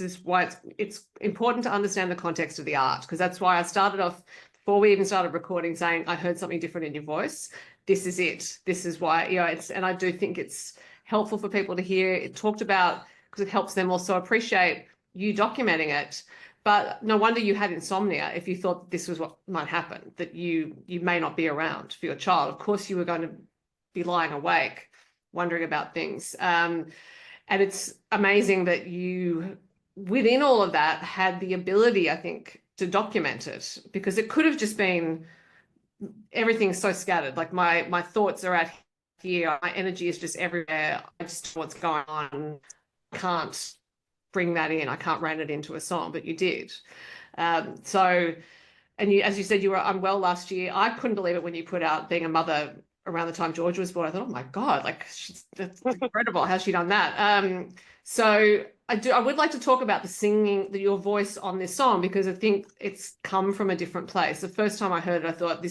is why it's important to understand the context of the art, because that's why I started off before we even started recording saying I heard something different in your voice. This is it. This is why, it's, and I do think it's helpful for people to hear it talked about, because it helps them also appreciate you documenting it. But no wonder you had insomnia if you thought this was what might happen, that you may not be around for your child. Of course, you were going to be lying awake, wondering about things. And it's amazing that you, within all of that, had the ability, I think, to document it, because it could have just been everything's so scattered. Like my thoughts are out here, my energy is just everywhere. I just know what's going on. Can't bring that in. I can't rein it into a song, but you did. So, and you, as you said, you were unwell last year. I couldn't believe it when you put out being a mother around the time George was born. I thought, oh my God, like that's incredible. How's she done that? So I would like to talk about the singing, your voice on this song, because I think it's come from a different place. The first time I heard it, I thought,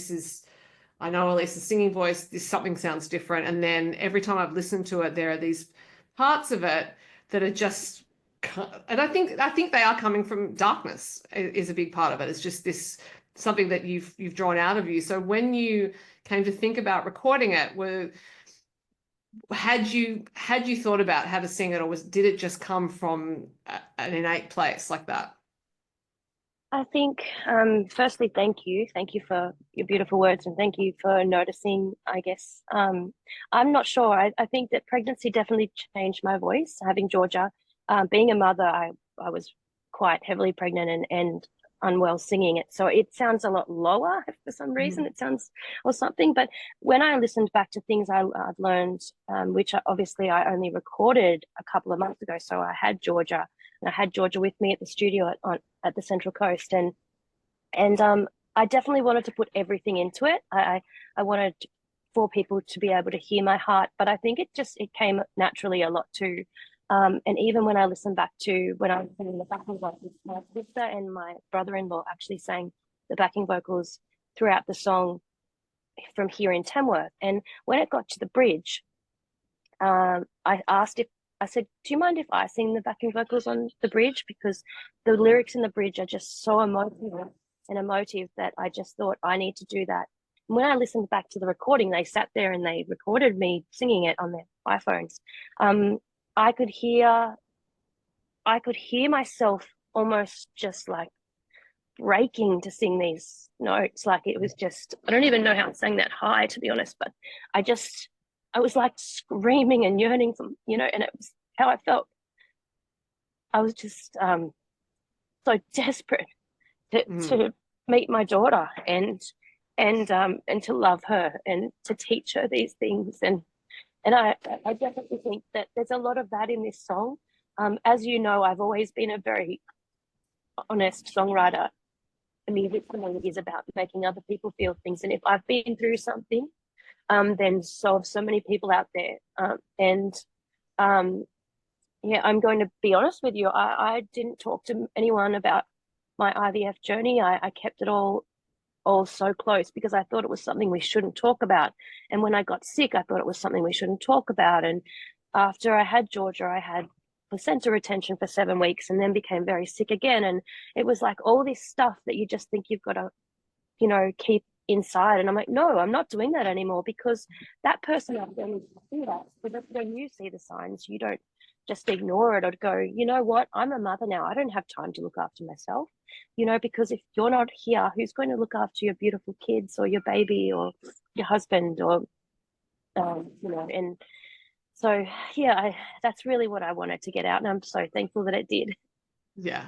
I know Aleyce's singing voice, something sounds different. And then every time I've listened to it, there are these parts of it that are just, and I think they are coming from darkness is a big part of it. It's just this something that you've drawn out of you. So when you came to think about recording it, had you thought about how to sing it, or did it just come from an innate place like that? I think, firstly, thank you for your beautiful words, and thank you for noticing, I guess. I'm not sure. I think that pregnancy definitely changed my voice. Having Georgia, being a mother, I was quite heavily pregnant and unwell singing it. So it sounds a lot lower for some reason. It sounds, or something. But when I listened back to things I've learned, which obviously I only recorded a couple of months ago. So I had Georgia with me at the studio at the Central Coast, and I definitely wanted to put everything into it. I wanted for people to be able to hear my heart, but I think it came naturally a lot too. And even when I listened back to when I was singing the backing vocals, my sister and my brother-in-law actually sang the backing vocals throughout the song from here in Tamworth. And when it got to the bridge, I said, do you mind if I sing the backing vocals on the bridge? Because the lyrics in the bridge are just so emotional and emotive that I just thought I need to do that. And when I listened back to the recording, they sat there and they recorded me singing it on their iPhones. I could hear myself almost just like breaking to sing these notes. Like it was just, I don't even know how I sang that high, to be honest, but I was like screaming and yearning for, and it was how I felt. I was just so desperate to meet my daughter and to love her and to teach her these things. And I definitely think that there's a lot of that in this song. As you know, I've always been a very honest songwriter. Music for me is about making other people feel things. And if I've been through something, then so have so many people out there. Yeah, I'm going to be honest with you. I didn't talk to anyone about my IVF journey. I kept it all so close because I thought it was something we shouldn't talk about. And when I got sick, I thought it was something we shouldn't talk about. And after I had Georgia, I had placenta retention for 7 weeks and then became very sick again. And it was like all this stuff that you just think you've got to, keep inside. And I'm like, no, I'm not doing that anymore, because that person out there needs to see that. But when you see the signs, you don't just ignore it or go, you know what, I'm a mother now. I don't have time to look after myself, because if you're not here, who's going to look after your beautiful kids or your baby or your husband or, and so, yeah, that's really what I wanted to get out. And I'm so thankful that it did. Yeah.